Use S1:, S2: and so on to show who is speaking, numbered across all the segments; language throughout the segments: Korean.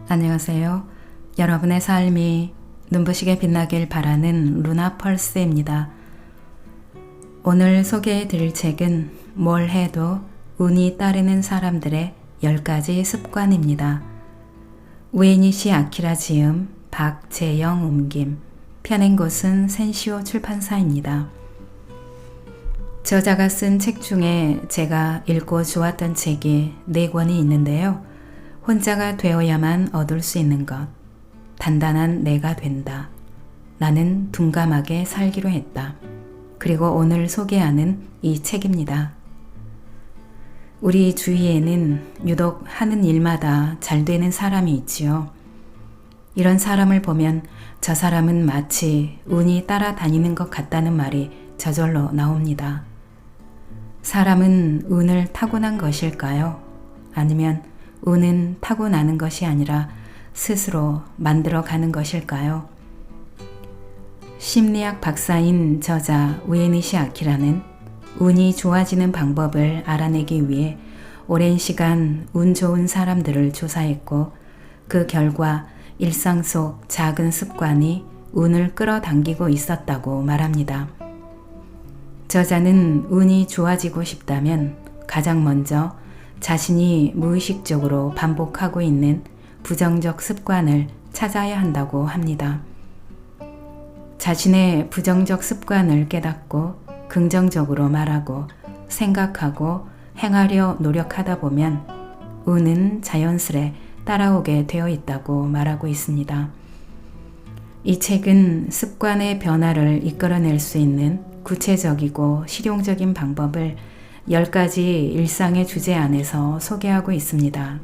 S1: 안녕하세요. 여러분의 삶이 눈부시게 빛나길 바라는 루나 펄스입니다. 오늘 소개해 드릴 책은 뭘 해도 운이 따르는 사람들의 10가지 습관입니다. 우에니시 아키라 지음, 박재영 옮김, 펴낸 곳은 센시오 출판사입니다. 저자가 쓴 책 중에 제가 읽고 좋았던 책이 4권이 있는데요. 혼자가 되어야만 얻을 수 있는 것, 단단한 내가 된다, 나는 둔감하게 살기로 했다, 그리고 오늘 소개하는 이 책입니다. 우리 주위에는 유독 하는 일마다 잘 되는 사람이 있지요. 이런 사람을 보면 저 사람은 마치 운이 따라다니는 것 같다는 말이 저절로 나옵니다. 사람은 운을 타고난 것일까요? 아니면 운은 타고나는 것이 아니라 스스로 만들어가는 것일까요? 심리학 박사인 저자 우에니시 아키라는 운이 좋아지는 방법을 알아내기 위해 오랜 시간 운 좋은 사람들을 조사했고 그 결과 일상 속 작은 습관이 운을 끌어당기고 있었다고 말합니다. 저자는 운이 좋아지고 싶다면 가장 먼저 자신이 무의식적으로 반복하고 있는 부정적 습관을 찾아야 한다고 합니다. 자신의 부정적 습관을 깨닫고 긍정적으로 말하고 생각하고 행하려 노력하다 보면 운은 자연스레 따라오게 되어 있다고 말하고 있습니다. 이 책은 습관의 변화를 이끌어낼 수 있는 구체적이고 실용적인 방법을 10가지 일상의 주제 안에서 소개하고 있습니다.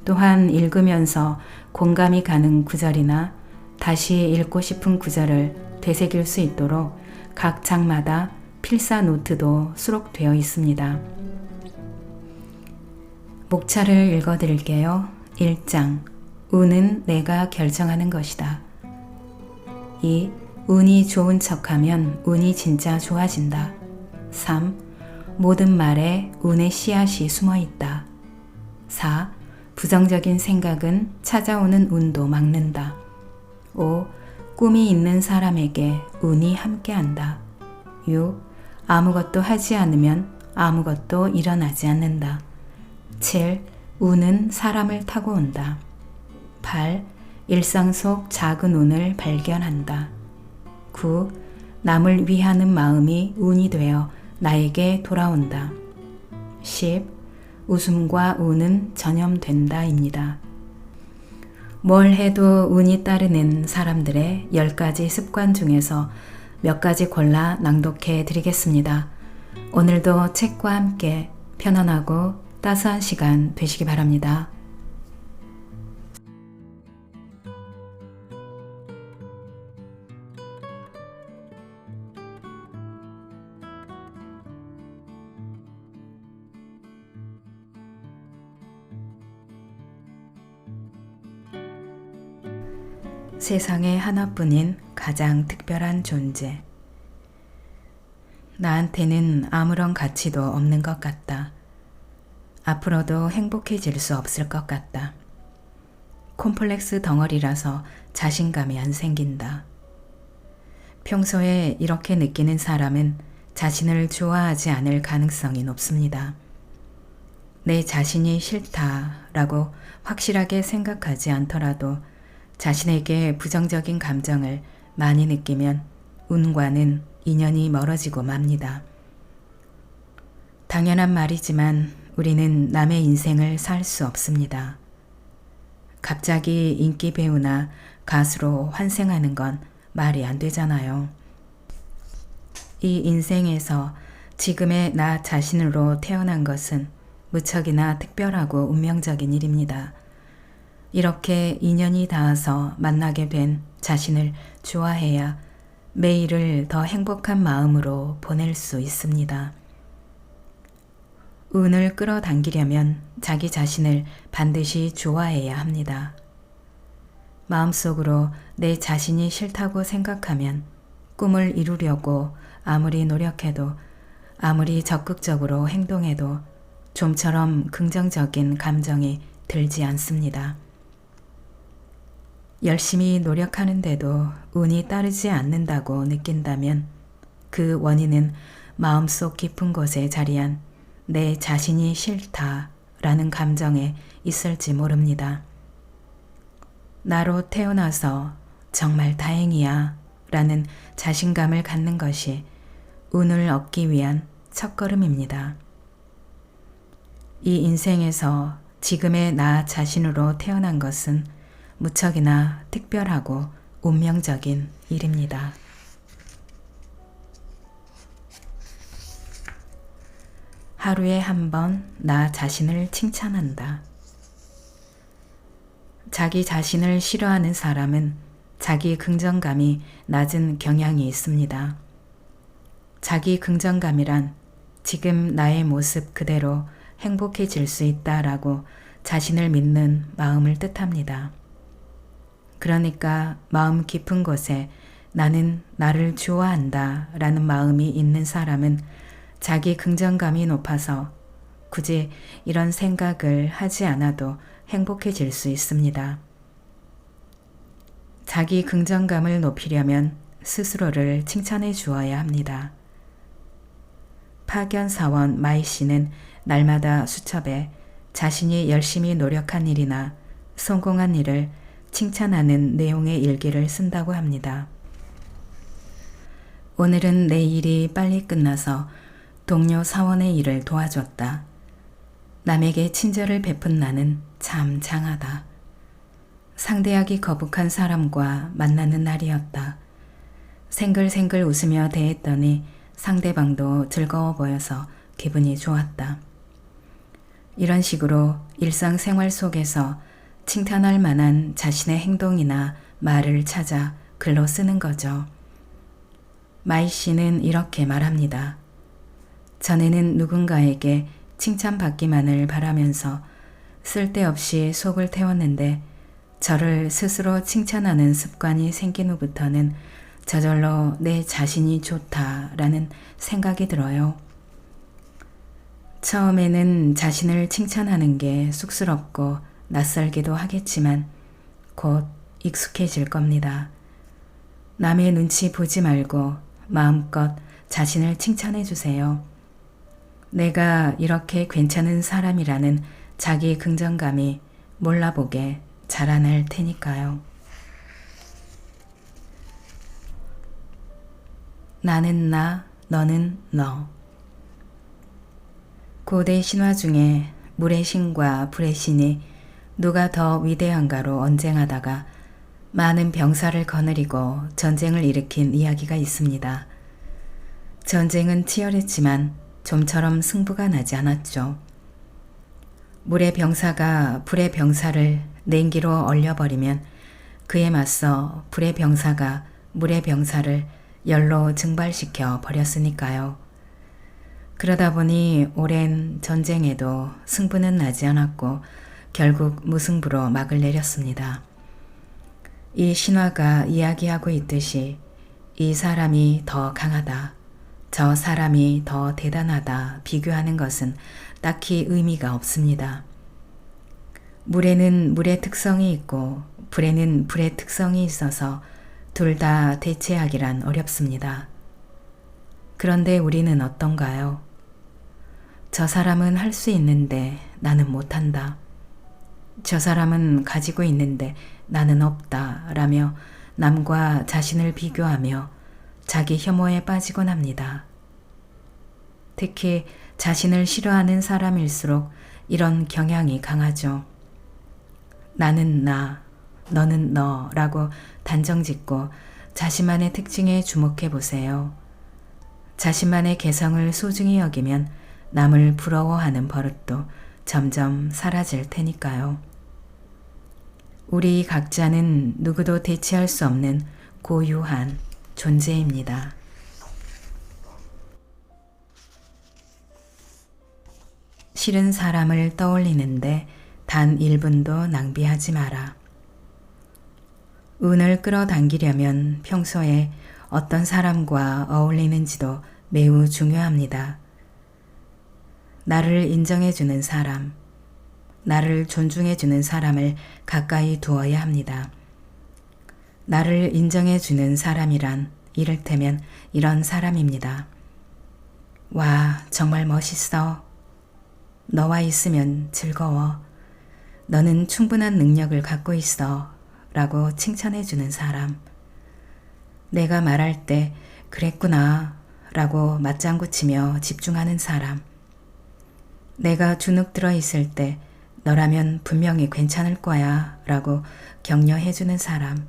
S1: 또한 읽으면서 공감이 가는 구절이나 다시 읽고 싶은 구절을 되새길 수 있도록 각 장마다 필사 노트도 수록되어 있습니다. 목차를 읽어드릴게요. 1장, 운은 내가 결정하는 것이다. 2. 운이 좋은 척하면 운이 진짜 좋아진다. 3. 모든 말에 운의 씨앗이 숨어 있다. 4. 부정적인 생각은 찾아오는 운도 막는다. 5. 꿈이 있는 사람에게 운이 함께한다. 6. 아무것도 하지 않으면 아무것도 일어나지 않는다. 7. 운은 사람을 타고 온다. 8. 일상 속 작은 운을 발견한다. 9. 남을 위하는 마음이 운이 되어 나에게 돌아온다. 10. 웃음과 운은 전염된다입니다. 뭘 해도 운이 따르는 사람들의 10가지 습관 중에서 몇 가지 골라 낭독해 드리겠습니다. 오늘도 책과 함께 편안하고 따스한 시간 되시기 바랍니다. 세상에 하나뿐인 가장 특별한 존재. 나한테는 아무런 가치도 없는 것 같다. 앞으로도 행복해질 수 없을 것 같다. 콤플렉스 덩어리라서 자신감이 안 생긴다. 평소에 이렇게 느끼는 사람은 자신을 좋아하지 않을 가능성이 높습니다. 내 자신이 싫다라고 확실하게 생각하지 않더라도 자신에게 부정적인 감정을 많이 느끼면 운과는 인연이 멀어지고 맙니다. 당연한 말이지만 우리는 남의 인생을 살 수 없습니다. 갑자기 인기 배우나 가수로 환생하는 건 말이 안 되잖아요. 이 인생에서 지금의 나 자신으로 태어난 것은 무척이나 특별하고 운명적인 일입니다. 이렇게 인연이 닿아서 만나게 된 자신을 좋아해야 매일을 더 행복한 마음으로 보낼 수 있습니다. 운을 끌어당기려면 자기 자신을 반드시 좋아해야 합니다. 마음속으로 내 자신이 싫다고 생각하면 꿈을 이루려고 아무리 노력해도 아무리 적극적으로 행동해도 좀처럼 긍정적인 감정이 들지 않습니다. 열심히 노력하는데도 운이 따르지 않는다고 느낀다면 그 원인은 마음속 깊은 곳에 자리한 내 자신이 싫다라는 감정에 있을지 모릅니다. 나로 태어나서 정말 다행이야 라는 자신감을 갖는 것이 운을 얻기 위한 첫걸음입니다. 이 인생에서 지금의 나 자신으로 태어난 것은 무척이나 특별하고 운명적인 일입니다. 하루에 한 번 나 자신을 칭찬한다. 자기 자신을 싫어하는 사람은 자기 긍정감이 낮은 경향이 있습니다. 자기 긍정감이란 지금 나의 모습 그대로 행복해질 수 있다라고 자신을 믿는 마음을 뜻합니다. 그러니까 마음 깊은 곳에 나는 나를 좋아한다 라는 마음이 있는 사람은 자기 긍정감이 높아서 굳이 이런 생각을 하지 않아도 행복해질 수 있습니다. 자기 긍정감을 높이려면 스스로를 칭찬해 주어야 합니다. 파견사원 마이 씨는 날마다 수첩에 자신이 열심히 노력한 일이나 성공한 일을 칭찬하는 내용의 일기를 쓴다고 합니다. 오늘은 내 일이 빨리 끝나서 동료 사원의 일을 도와줬다. 남에게 친절을 베푼 나는 참 장하다. 상대하기 거북한 사람과 만나는 날이었다. 생글생글 웃으며 대했더니 상대방도 즐거워 보여서 기분이 좋았다. 이런 식으로 일상생활 속에서 칭찬할 만한 자신의 행동이나 말을 찾아 글로 쓰는 거죠. 마이 씨는 이렇게 말합니다. 전에는 누군가에게 칭찬받기만을 바라면서 쓸데없이 속을 태웠는데 저를 스스로 칭찬하는 습관이 생긴 후부터는 저절로 내 자신이 좋다라는 생각이 들어요. 처음에는 자신을 칭찬하는 게 쑥스럽고 낯설기도 하겠지만 곧 익숙해질 겁니다. 남의 눈치 보지 말고 마음껏 자신을 칭찬해 주세요. 내가 이렇게 괜찮은 사람이라는 자기 긍정감이 몰라보게 자라날 테니까요. 나는 나, 너는 너. 고대 신화 중에 물의 신과 불의 신이 누가 더 위대한가로 언쟁하다가 많은 병사를 거느리고 전쟁을 일으킨 이야기가 있습니다. 전쟁은 치열했지만 좀처럼 승부가 나지 않았죠. 물의 병사가 불의 병사를 냉기로 얼려버리면 그에 맞서 불의 병사가 물의 병사를 열로 증발시켜 버렸으니까요. 그러다 보니 오랜 전쟁에도 승부는 나지 않았고 결국 무승부로 막을 내렸습니다. 이 신화가 이야기하고 있듯이 이 사람이 더 강하다, 저 사람이 더 대단하다 비교하는 것은 딱히 의미가 없습니다. 물에는 물의 특성이 있고 불에는 불의 특성이 있어서 둘 다 대체하기란 어렵습니다. 그런데 우리는 어떤가요? 저 사람은 할 수 있는데 나는 못한다. 저 사람은 가지고 있는데 나는 없다 라며 남과 자신을 비교하며 자기 혐오에 빠지곤 합니다. 특히 자신을 싫어하는 사람일수록 이런 경향이 강하죠. 나는 나, 너는 너라고 단정짓고 자신만의 특징에 주목해 보세요. 자신만의 개성을 소중히 여기면 남을 부러워하는 버릇도 점점 사라질 테니까요. 우리 각자는 누구도 대체할 수 없는 고유한 존재입니다. 싫은 사람을 떠올리는데 단 1분도 낭비하지 마라. 운을 끌어당기려면 평소에 어떤 사람과 어울리는지도 매우 중요합니다. 나를 인정해주는 사람, 나를 존중해주는 사람을 가까이 두어야 합니다. 나를 인정해주는 사람이란 이를테면 이런 사람입니다. 와, 정말 멋있어. 너와 있으면 즐거워. 너는 충분한 능력을 갖고 있어. 라고 칭찬해주는 사람. 내가 말할 때 그랬구나 라고 맞장구 치며 집중하는 사람. 내가 주눅 들어 있을 때 너라면 분명히 괜찮을 거야 라고 격려해주는 사람.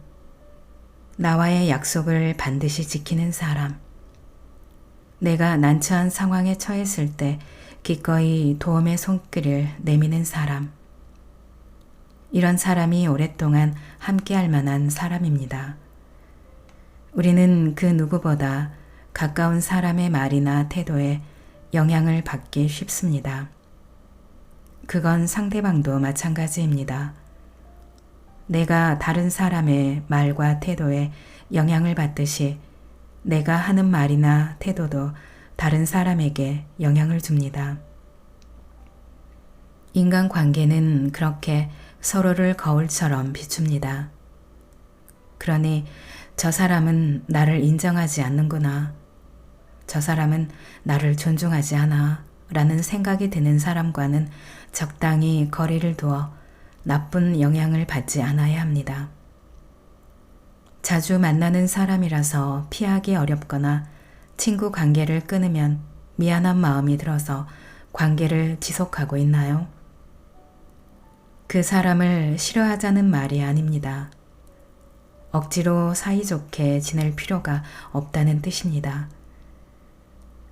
S1: 나와의 약속을 반드시 지키는 사람. 내가 난처한 상황에 처했을 때 기꺼이 도움의 손길을 내미는 사람. 이런 사람이 오랫동안 함께할 만한 사람입니다. 우리는 그 누구보다 가까운 사람의 말이나 태도에 영향을 받기 쉽습니다. 그건 상대방도 마찬가지입니다. 내가 다른 사람의 말과 태도에 영향을 받듯이 내가 하는 말이나 태도도 다른 사람에게 영향을 줍니다. 인간관계는 그렇게 서로를 거울처럼 비춥니다. 그러니 저 사람은 나를 인정하지 않는구나. 저 사람은 나를 존중하지 않아. 라는 생각이 드는 사람과는 적당히 거리를 두어 나쁜 영향을 받지 않아야 합니다. 자주 만나는 사람이라서 피하기 어렵거나 친구 관계를 끊으면 미안한 마음이 들어서 관계를 지속하고 있나요? 그 사람을 싫어하자는 말이 아닙니다. 억지로 사이좋게 지낼 필요가 없다는 뜻입니다.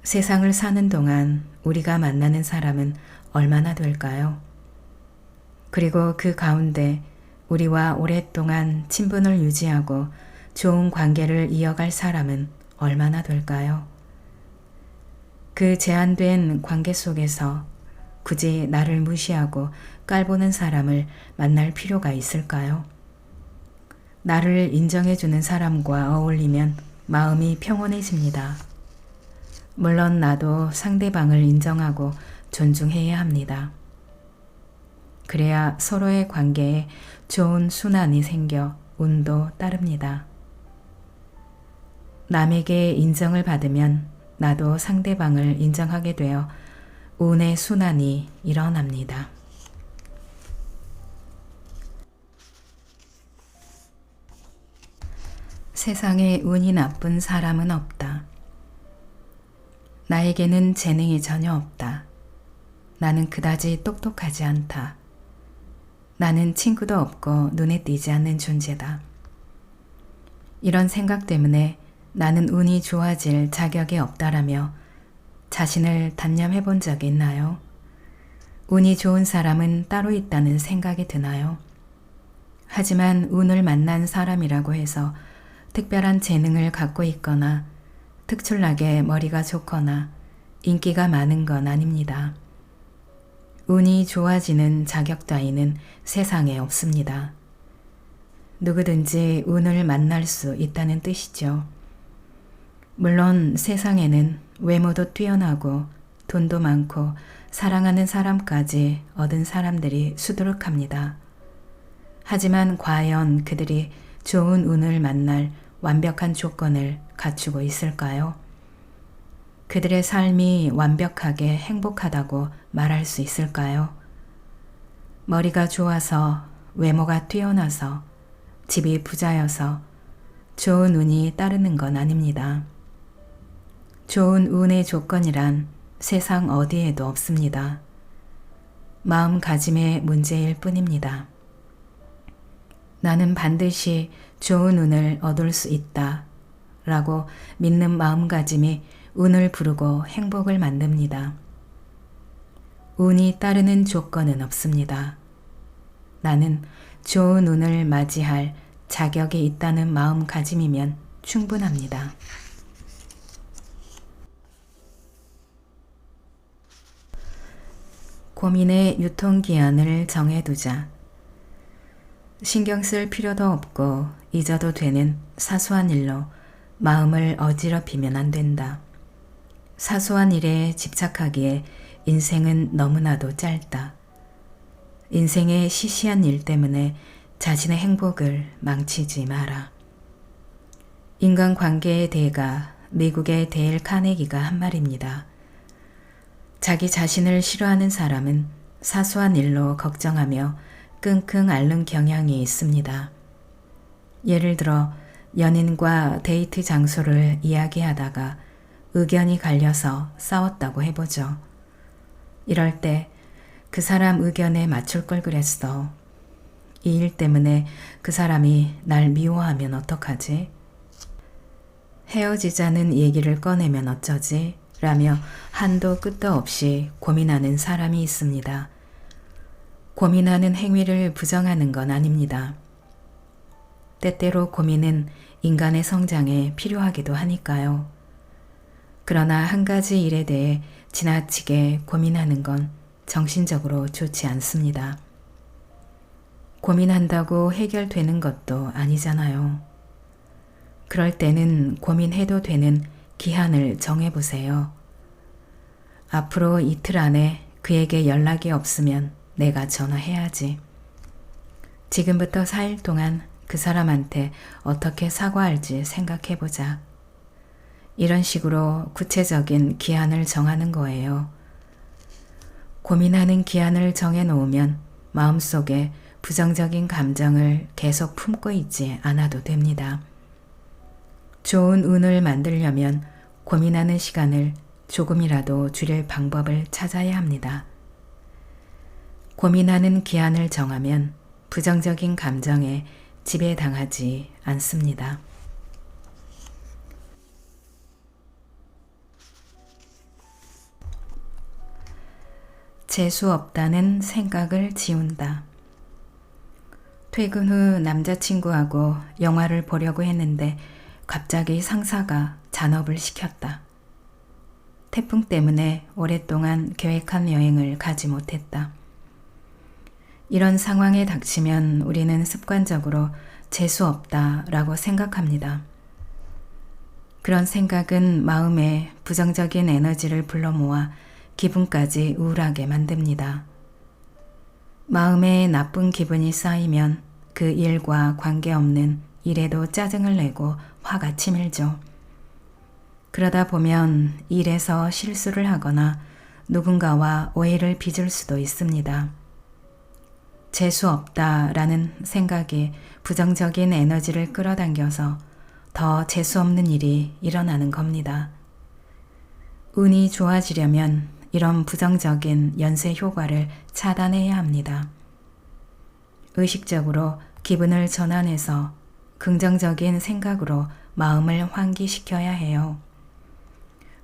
S1: 세상을 사는 동안 우리가 만나는 사람은 얼마나 될까요? 그리고 그 가운데 우리와 오랫동안 친분을 유지하고 좋은 관계를 이어갈 사람은 얼마나 될까요? 그 제한된 관계 속에서 굳이 나를 무시하고 깔보는 사람을 만날 필요가 있을까요? 나를 인정해주는 사람과 어울리면 마음이 평온해집니다. 물론 나도 상대방을 인정하고 존중해야 합니다. 그래야 서로의 관계에 좋은 순환이 생겨 운도 따릅니다. 남에게 인정을 받으면 나도 상대방을 인정하게 되어 운의 순환이 일어납니다. 세상에 운이 나쁜 사람은 없다. 나에게는 재능이 전혀 없다. 나는 그다지 똑똑하지 않다. 나는 친구도 없고 눈에 띄지 않는 존재다. 이런 생각 때문에 나는 운이 좋아질 자격이 없다라며 자신을 단념해 본 적이 있나요? 운이 좋은 사람은 따로 있다는 생각이 드나요? 하지만 운을 만난 사람이라고 해서 특별한 재능을 갖고 있거나 특출나게 머리가 좋거나 인기가 많은 건 아닙니다. 운이 좋아지는 자격 따위는 세상에 없습니다. 누구든지 운을 만날 수 있다는 뜻이죠. 물론 세상에는 외모도 뛰어나고 돈도 많고 사랑하는 사람까지 얻은 사람들이 수두룩합니다. 하지만 과연 그들이 좋은 운을 만날 완벽한 조건을 갖추고 있을까요? 그들의 삶이 완벽하게 행복하다고 말할 수 있을까요? 머리가 좋아서, 외모가 뛰어나서, 집이 부자여서 좋은 운이 따르는 건 아닙니다. 좋은 운의 조건이란 세상 어디에도 없습니다. 마음가짐의 문제일 뿐입니다. 나는 반드시 좋은 운을 얻을 수 있다 라고 믿는 마음가짐이 운을 부르고 행복을 만듭니다. 운이 따르는 조건은 없습니다. 나는 좋은 운을 맞이할 자격이 있다는 마음가짐이면 충분합니다. 고민의 유통기한을 정해두자. 신경 쓸 필요도 없고 잊어도 되는 사소한 일로 마음을 어지럽히면 안 된다. 사소한 일에 집착하기에 인생은 너무나도 짧다. 인생의 시시한 일 때문에 자신의 행복을 망치지 마라. 인간관계의 대가 미국의 데일 카네기가 한 말입니다. 자기 자신을 싫어하는 사람은 사소한 일로 걱정하며 끙끙 앓는 경향이 있습니다. 예를 들어 연인과 데이트 장소를 이야기하다가 의견이 갈려서 싸웠다고 해보죠. 이럴 때 그 사람 의견에 맞출 걸 그랬어. 이 일 때문에 그 사람이 날 미워하면 어떡하지? 헤어지자는 얘기를 꺼내면 어쩌지? 라며 한도 끝도 없이 고민하는 사람이 있습니다. 고민하는 행위를 부정하는 건 아닙니다. 때때로 고민은 인간의 성장에 필요하기도 하니까요. 그러나 한 가지 일에 대해 지나치게 고민하는 건 정신적으로 좋지 않습니다. 고민한다고 해결되는 것도 아니잖아요. 그럴 때는 고민해도 되는 기한을 정해보세요. 앞으로 이틀 안에 그에게 연락이 없으면 내가 전화해야지. 지금부터 4일 동안 그 사람한테 어떻게 사과할지 생각해보자. 이런 식으로 구체적인 기한을 정하는 거예요. 고민하는 기한을 정해놓으면 마음속에 부정적인 감정을 계속 품고 있지 않아도 됩니다. 좋은 운을 만들려면 고민하는 시간을 조금이라도 줄일 방법을 찾아야 합니다. 고민하는 기한을 정하면 부정적인 감정에 지배당하지 않습니다. 재수 없다는 생각을 지운다. 퇴근 후 남자친구하고 영화를 보려고 했는데 갑자기 상사가 잔업을 시켰다. 태풍 때문에 오랫동안 계획한 여행을 가지 못했다. 이런 상황에 닥치면 우리는 습관적으로 재수 없다라고 생각합니다. 그런 생각은 마음에 부정적인 에너지를 불러 모아 기분까지 우울하게 만듭니다. 마음에 나쁜 기분이 쌓이면 그 일과 관계없는 일에도 짜증을 내고 화가 치밀죠. 그러다 보면 일에서 실수를 하거나 누군가와 오해를 빚을 수도 있습니다. 재수 없다라는 생각이 부정적인 에너지를 끌어당겨서 더 재수 없는 일이 일어나는 겁니다. 운이 좋아지려면 이런 부정적인 연쇄 효과를 차단해야 합니다. 의식적으로 기분을 전환해서 긍정적인 생각으로 마음을 환기시켜야 해요.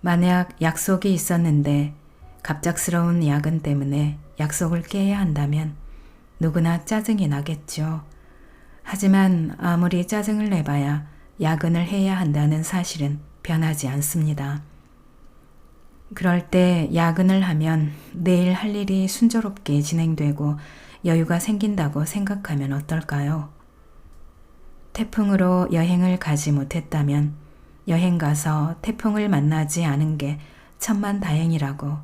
S1: 만약 약속이 있었는데 갑작스러운 야근 때문에 약속을 깨야 한다면 누구나 짜증이 나겠죠. 하지만 아무리 짜증을 내봐야 야근을 해야 한다는 사실은 변하지 않습니다. 그럴 때 야근을 하면 내일 할 일이 순조롭게 진행되고 여유가 생긴다고 생각하면 어떨까요? 태풍으로 여행을 가지 못했다면 여행 가서 태풍을 만나지 않은 게 천만다행이라고.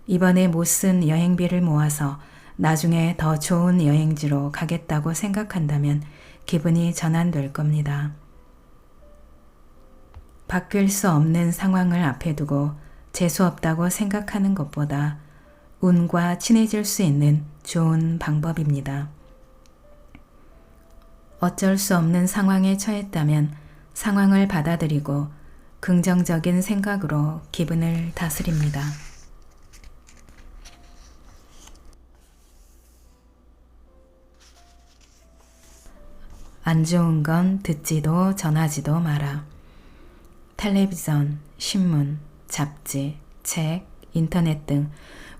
S1: 이번에 못 쓴 여행비를 모아서 나중에 더 좋은 여행지로 가겠다고 생각한다면 기분이 전환될 겁니다. 바뀔 수 없는 상황을 앞에 두고 재수 없다고 생각하는 것보다 운과 친해질 수 있는 좋은 방법입니다. 어쩔 수 없는 상황에 처했다면 상황을 받아들이고 긍정적인 생각으로 기분을 다스립니다. 안 좋은 건 듣지도 전하지도 마라. 텔레비전, 신문, 잡지, 책, 인터넷 등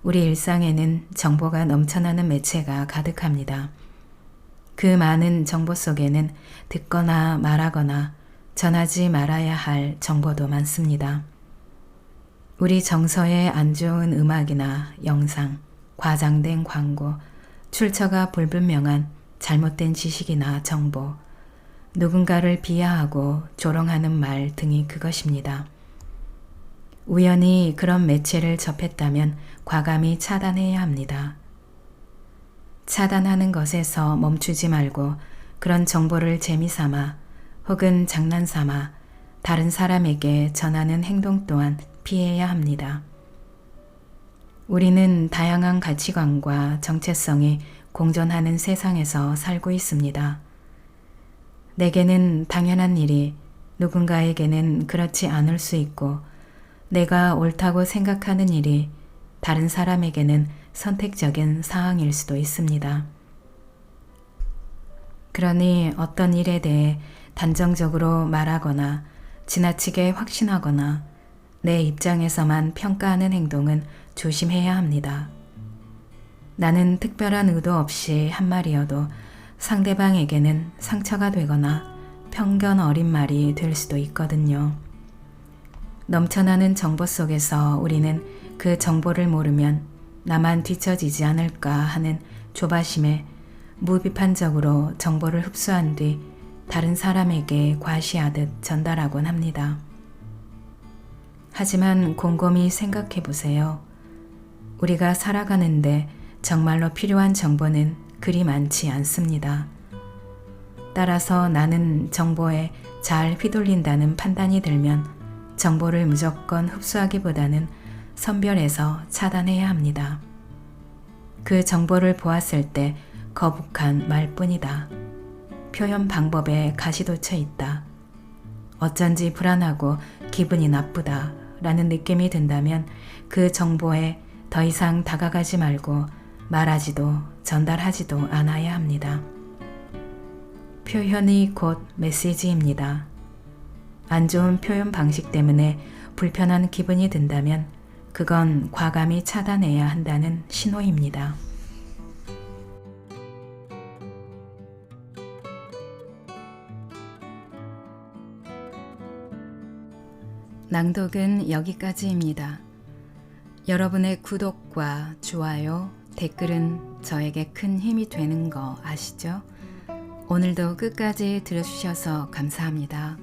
S1: 우리 일상에는 정보가 넘쳐나는 매체가 가득합니다. 그 많은 정보 속에는 듣거나 말하거나 전하지 말아야 할 정보도 많습니다. 우리 정서에 안 좋은 음악이나 영상, 과장된 광고, 출처가 불분명한 잘못된 지식이나 정보, 누군가를 비하하고 조롱하는 말 등이 그것입니다. 우연히 그런 매체를 접했다면 과감히 차단해야 합니다. 차단하는 것에서 멈추지 말고 그런 정보를 재미삼아 혹은 장난삼아 다른 사람에게 전하는 행동 또한 피해야 합니다. 우리는 다양한 가치관과 정체성이 공존하는 세상에서 살고 있습니다. 내게는 당연한 일이 누군가에게는 그렇지 않을 수 있고, 내가 옳다고 생각하는 일이 다른 사람에게는 선택적인 사항일 수도 있습니다. 그러니 어떤 일에 대해 단정적으로 말하거나 지나치게 확신하거나 내 입장에서만 평가하는 행동은 조심해야 합니다. 나는 특별한 의도 없이 한 말이어도 상대방에게는 상처가 되거나 편견 어린 말이 될 수도 있거든요. 넘쳐나는 정보 속에서 우리는 그 정보를 모르면 나만 뒤처지지 않을까 하는 조바심에 무비판적으로 정보를 흡수한 뒤 다른 사람에게 과시하듯 전달하곤 합니다. 하지만 곰곰이 생각해 보세요. 우리가 살아가는데 정말로 필요한 정보는 그리 많지 않습니다. 따라서 나는 정보에 잘 휘둘린다는 판단이 들면 정보를 무조건 흡수하기보다는 선별해서 차단해야 합니다. 그 정보를 보았을 때 거북한 말뿐이다. 표현 방법에 가시돋쳐 있다. 어쩐지 불안하고 기분이 나쁘다 라는 느낌이 든다면 그 정보에 더 이상 다가가지 말고 말하지도 전달하지도 않아야 합니다. 표현이 곧 메시지입니다. 안 좋은 표현 방식 때문에 불편한 기분이 든다면 그건 과감히 차단해야 한다는 신호입니다. 낭독은 여기까지입니다. 여러분의 구독과 좋아요, 댓글은 저에게 큰 힘이 되는 거 아시죠? 오늘도 끝까지 들어주셔서 감사합니다.